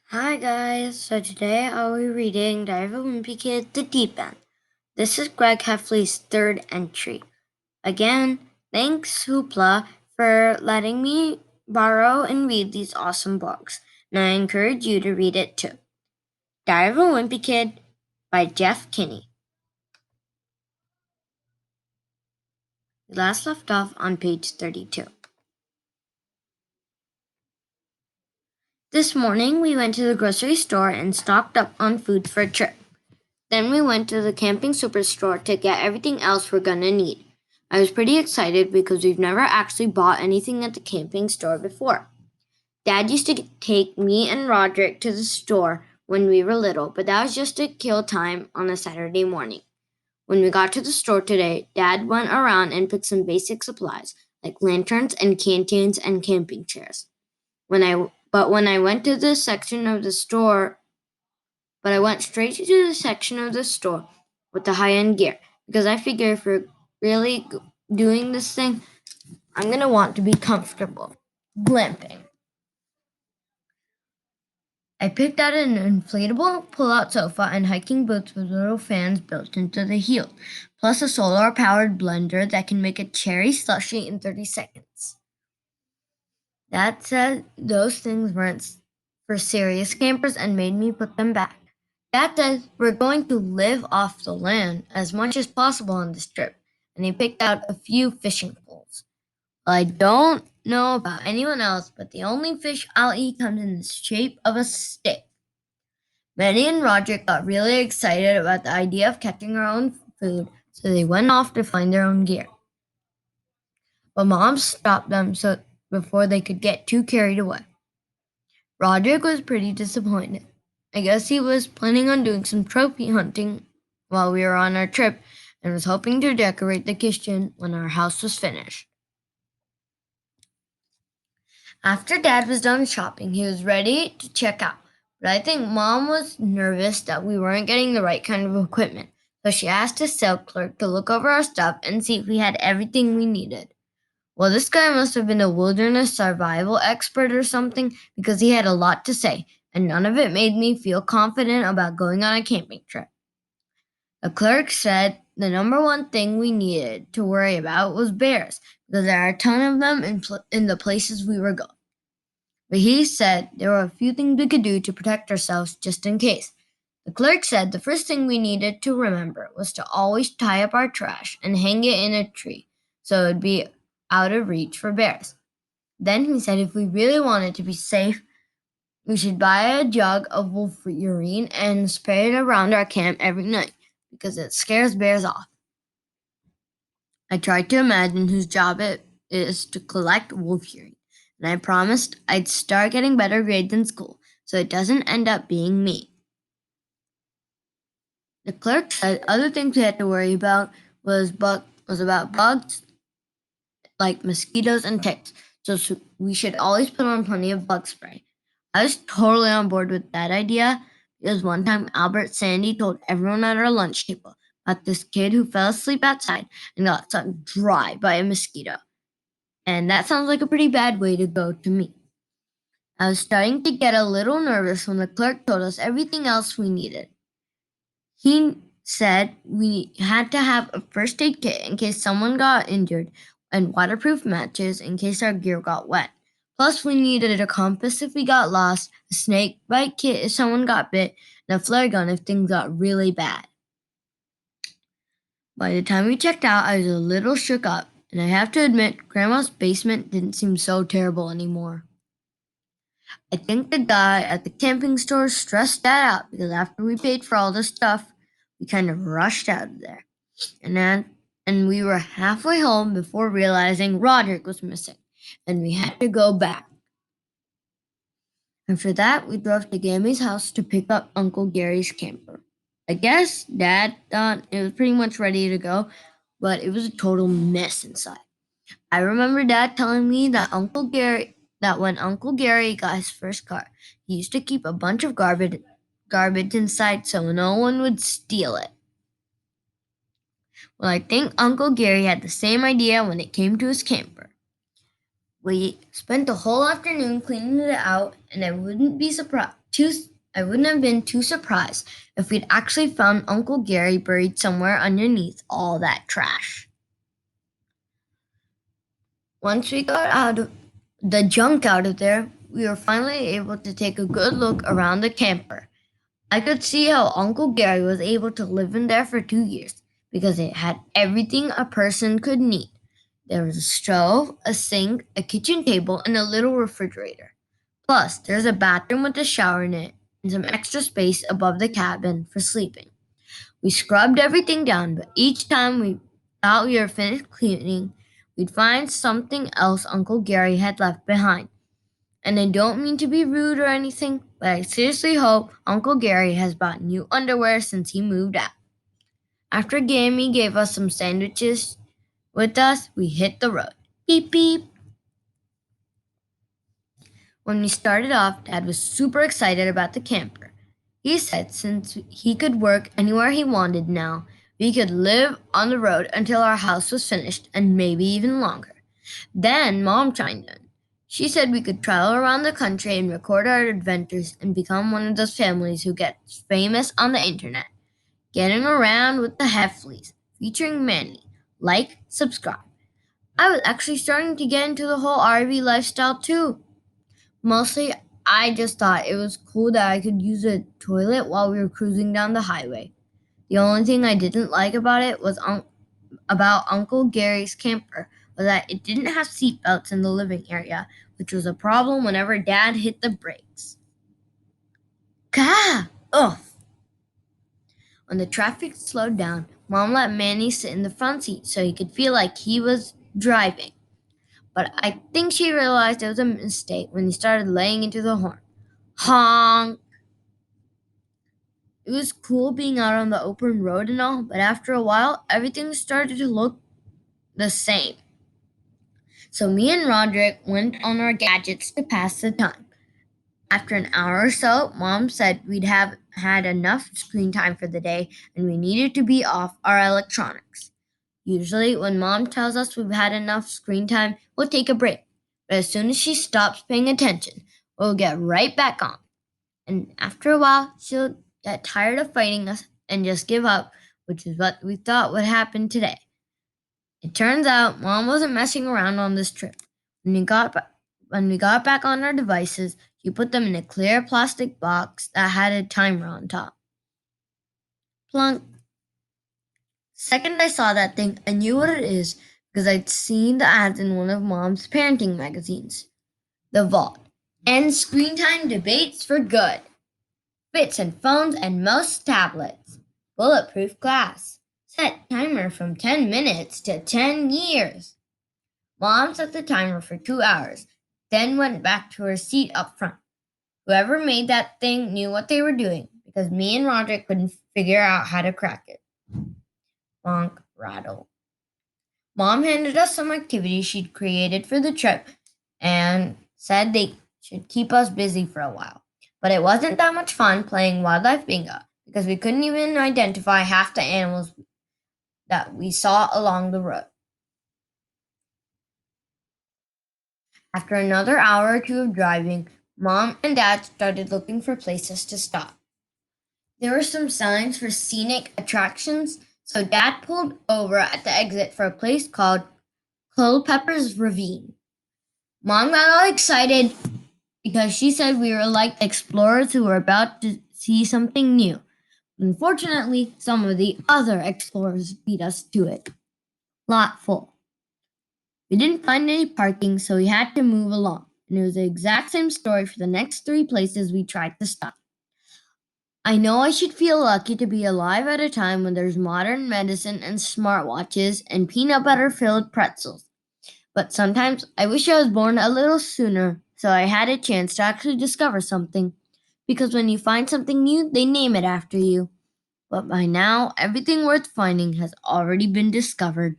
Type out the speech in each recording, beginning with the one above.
Hi guys, so today I'll be reading Diary of a Wimpy Kid, The Deep End. This is Greg Heffley's third entry. Again, thanks Hoopla for letting me borrow and read these awesome books, and I encourage you to read it too. Diary of a Wimpy Kid by Jeff Kinney. We last left off on page 32. This morning we went to the grocery store and stocked up on food for a trip. Then we went to the camping superstore to get everything else we're gonna need. I was pretty excited because we've never actually bought anything at the camping store before. Dad used to take me and Roderick to the store when we were little, but that was just to kill time on a Saturday morning. When we got to the store today, Dad went around and picked some basic supplies like lanterns and canteens and camping chairs. When I went to the section of the store but I went straight to the section of the store with the high-end gear because I figure if we're really doing this thing, I'm going to want to be comfortable. Glamping. I picked out an inflatable pull-out sofa and hiking boots with little fans built into the heels, plus a solar-powered blender that can make a cherry slushie in 30 seconds. That said, those things weren't for serious campers and made me put them back. Dad says we're going to live off the land as much as possible on this trip, and he picked out a few fishing poles. I don't know about anyone else, but the only fish I'll eat comes in the shape of a stick. Benny and Roger got really excited about the idea of catching our own food, so they went off to find their own gear. But Mom stopped them before they could get too carried away. Roderick was pretty disappointed. I guess he was planning on doing some trophy hunting while we were on our trip and was hoping to decorate the kitchen when our house was finished. After Dad was done shopping, he was ready to check out, but I think Mom was nervous that we weren't getting the right kind of equipment, so she asked the sales clerk to look over our stuff and see if we had everything we needed. Well, this guy must have been a wilderness survival expert or something because he had a lot to say, and none of it made me feel confident about going on a camping trip. The clerk said the number one thing we needed to worry about was bears because there are a ton of them in the places we were going. But he said there were a few things we could do to protect ourselves just in case. The clerk said the first thing we needed to remember was to always tie up our trash and hang it in a tree so it'd be out of reach for bears. Then he said if we really wanted to be safe, we should buy a jug of wolf urine and spray it around our camp every night because it scares bears off. I tried to imagine whose job it is to collect wolf urine, and I promised I'd start getting better grades in school so it doesn't end up being me. The clerk said other things we had to worry about was about bugs like mosquitoes and ticks, so we should always put on plenty of bug spray. I was totally on board with that idea because one time Albert Sandy told everyone at our lunch table about this kid who fell asleep outside and got sucked dry by a mosquito. And that sounds like a pretty bad way to go to me. I was starting to get a little nervous when the clerk told us everything else we needed. He said we had to have a first aid kit in case someone got injured and waterproof matches in case our gear got wet. Plus, we needed a compass if we got lost, a snake bite kit if someone got bit, and a flare gun if things got really bad. By the time we checked out, I was a little shook up, and I have to admit, Grandma's basement didn't seem so terrible anymore. I think the guy at the camping store stressed that out because after we paid for all the stuff, we kind of rushed out of there. And we were halfway home before realizing Roderick was missing, and we had to go back. After that, we drove to Gammy's house to pick up Uncle Gary's camper. I guess Dad thought it was pretty much ready to go, but it was a total mess inside. I remember Dad telling me that when Uncle Gary got his first car, he used to keep a bunch of garbage inside so no one would steal it. Well, I think Uncle Gary had the same idea when it came to his camper. We spent the whole afternoon cleaning it out, and I wouldn't be too I wouldn't have been too surprised if we'd actually found Uncle Gary buried somewhere underneath all that trash. Once we got out of the junk out of there, we were finally able to take a good look around the camper. I could see how Uncle Gary was able to live in there for 2 years because it had everything a person could need. There was a stove, a sink, a kitchen table, and a little refrigerator. Plus, there's a bathroom with a shower in it and some extra space above the cabin for sleeping. We scrubbed everything down, but each time we thought we were finished cleaning, we'd find something else Uncle Gary had left behind. And I don't mean to be rude or anything, but I seriously hope Uncle Gary has bought new underwear since he moved out. After Gammy gave us some sandwiches with us, we hit the road. Beep beep. When we started off, Dad was super excited about the camper. He said since he could work anywhere he wanted now, we could live on the road until our house was finished and maybe even longer. Then Mom chimed in. She said we could travel around the country and record our adventures and become one of those families who gets famous on the internet. Getting around with the Heffleys, featuring Manny. Like, subscribe. I was actually starting to get into the whole RV lifestyle too. Mostly, I just thought it was cool that I could use a toilet while we were cruising down the highway. The only thing I didn't like about it was about Uncle Gary's camper was that it didn't have seat belts in the living area, which was a problem whenever Dad hit the brakes. Gah! Ugh! When the traffic slowed down, Mom let Manny sit in the front seat so he could feel like he was driving. But I think she realized it was a mistake when he started laying into the horn. Honk! It was cool being out on the open road and all, but after a while, everything started to look the same. So me and Roderick went on our gadgets to pass the time. After an hour or so, Mom said we'd have had enough screen time for the day and we needed to be off our electronics. Usually, when Mom tells us we've had enough screen time, we'll take a break. But as soon as she stops paying attention, we'll get right back on. And after a while, she'll get tired of fighting us and just give up, which is what we thought would happen today. It turns out Mom wasn't messing around on this trip. When we got back on our devices, she put them in a clear plastic box that had a timer on top. Plunk. Second I saw that thing, I knew what it is because I'd seen the ads in one of Mom's parenting magazines. The Vault. End screen time debates for good. Fits in phones and most tablets. Bulletproof glass. Set timer from 10 minutes to 10 years. Mom set the timer for 2 hours, then went back to her seat up front. Whoever made that thing knew what they were doing because me and Roderick couldn't figure out how to crack it. Bonk, rattle. Mom handed us some activities she'd created for the trip and said they should keep us busy for a while. But it wasn't that much fun playing wildlife bingo because we couldn't even identify half the animals that we saw along the road. After another hour or two of driving, Mom and Dad started looking for places to stop. There were some signs for scenic attractions, so Dad pulled over at the exit for a place called Culpepper's Ravine. Mom got all excited because she said we were like explorers who were about to see something new. Unfortunately, some of the other explorers beat us to it. Lot full. We didn't find any parking, so we had to move along. And it was the exact same story for the next 3 places we tried to stop. I know I should feel lucky to be alive at a time when there's modern medicine and smartwatches and peanut butter filled pretzels. But sometimes I wish I was born a little sooner so I had a chance to actually discover something. Because when you find something new, they name it after you. But by now, everything worth finding has already been discovered.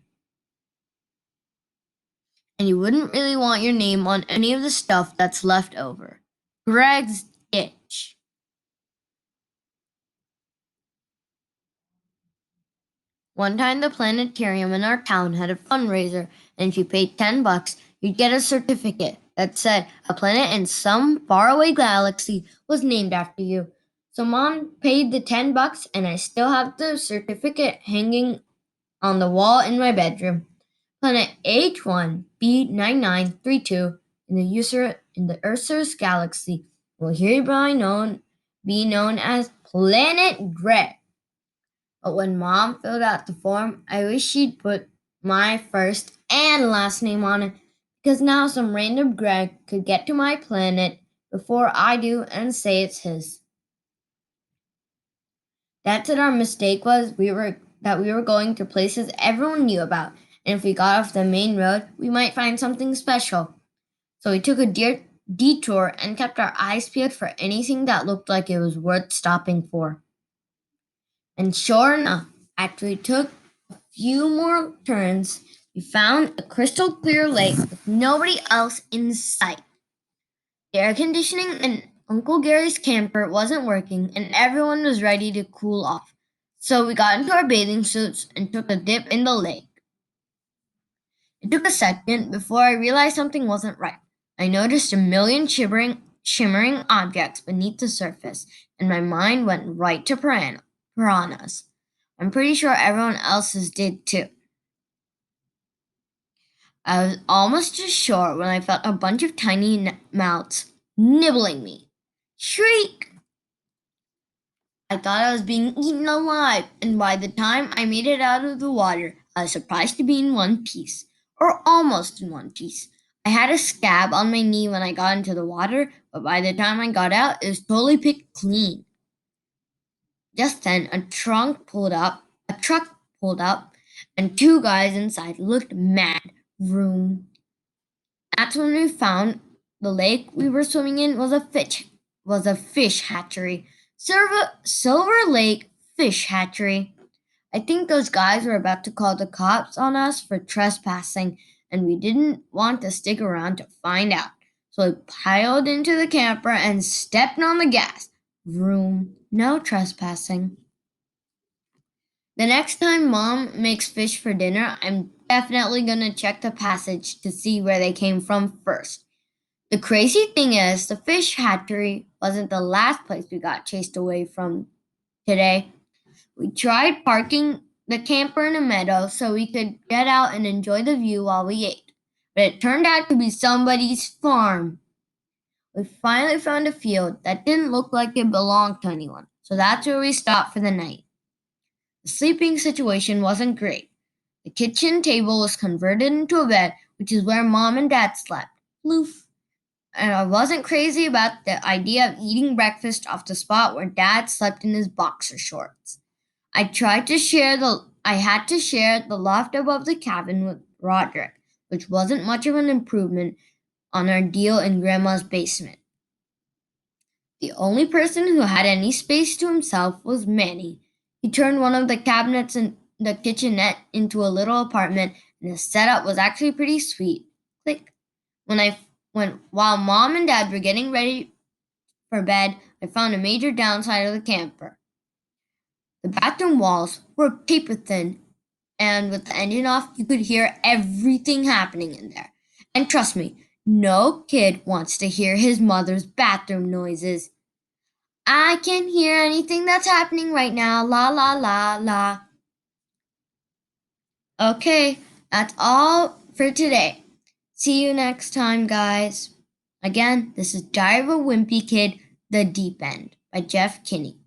And you wouldn't really want your name on any of the stuff that's left over. Greg's Ditch. One time the planetarium in our town had a fundraiser, and if you paid $10, you'd get a certificate. that said a planet in some faraway galaxy was named after you. So mom paid the $10 and I still have the certificate hanging on the wall in my bedroom. Planet H1B9932 in the Ursa's galaxy will hereby be known as Planet Greg. But when mom filled out the form, I wish she'd put my first and last name on it because now some random Greg could get to my planet before I do and say it's his. That's what our mistake was. We were going to places everyone knew about, and if we got off the main road, we might find something special. So we took a detour and kept our eyes peeled for anything that looked like it was worth stopping for. And sure enough, after we took a few more turns, we found a crystal clear lake with nobody else in sight. The air conditioning in Uncle Gary's camper wasn't working, and everyone was ready to cool off. So we got into our bathing suits and took a dip in the lake. It took a second before I realized something wasn't right. I noticed a million shimmering objects beneath the surface, and my mind went right to piranhas. I'm pretty sure everyone else's did too. I was almost as sure when I felt a bunch of tiny mouths nibbling me. Shriek! I thought I was being eaten alive, and by the time I made it out of the water, I was surprised to be in one piece, or almost in one piece. I had a scab on my knee when I got into the water, but by the time I got out, it was totally picked clean. Just then, a truck pulled up, and two guys inside looked mad. Vroom. That's when we found the lake we were swimming in was a fish hatchery. Silver Lake Fish Hatchery. I think those guys were about to call the cops on us for trespassing, and we didn't want to stick around to find out. So we piled into the camper and stepped on the gas. Vroom. No trespassing. The next time mom makes fish for dinner, I'm definitely gonna check the passage to see where they came from first. The crazy thing is, the fish hatchery wasn't the last place we got chased away from today. We tried parking the camper in a meadow so we could get out and enjoy the view while we ate, but it turned out to be somebody's farm. We finally found a field that didn't look like it belonged to anyone, so that's where we stopped for the night. The sleeping situation wasn't great. The kitchen table was converted into a bed, which is where mom and dad slept. Floof. And I wasn't crazy about the idea of eating breakfast off the spot where dad slept in his boxer shorts. I had to share the loft above the cabin with Roderick, which wasn't much of an improvement on our deal in grandma's basement. The only person who had any space to himself was Manny. He turned one of the cabinets in the kitchenette into a little apartment, and the setup was actually pretty sweet. Click. While mom and dad were getting ready for bed, I found a major downside of the camper. The bathroom walls were paper thin, and with the engine off, you could hear everything happening in there. And trust me, no kid wants to hear his mother's bathroom noises. I can hear anything that's happening right now. La la la la. Okay, that's all for today. See you next time, guys. Again, this is Diary of a Wimpy Kid, The Deep End by Jeff Kinney.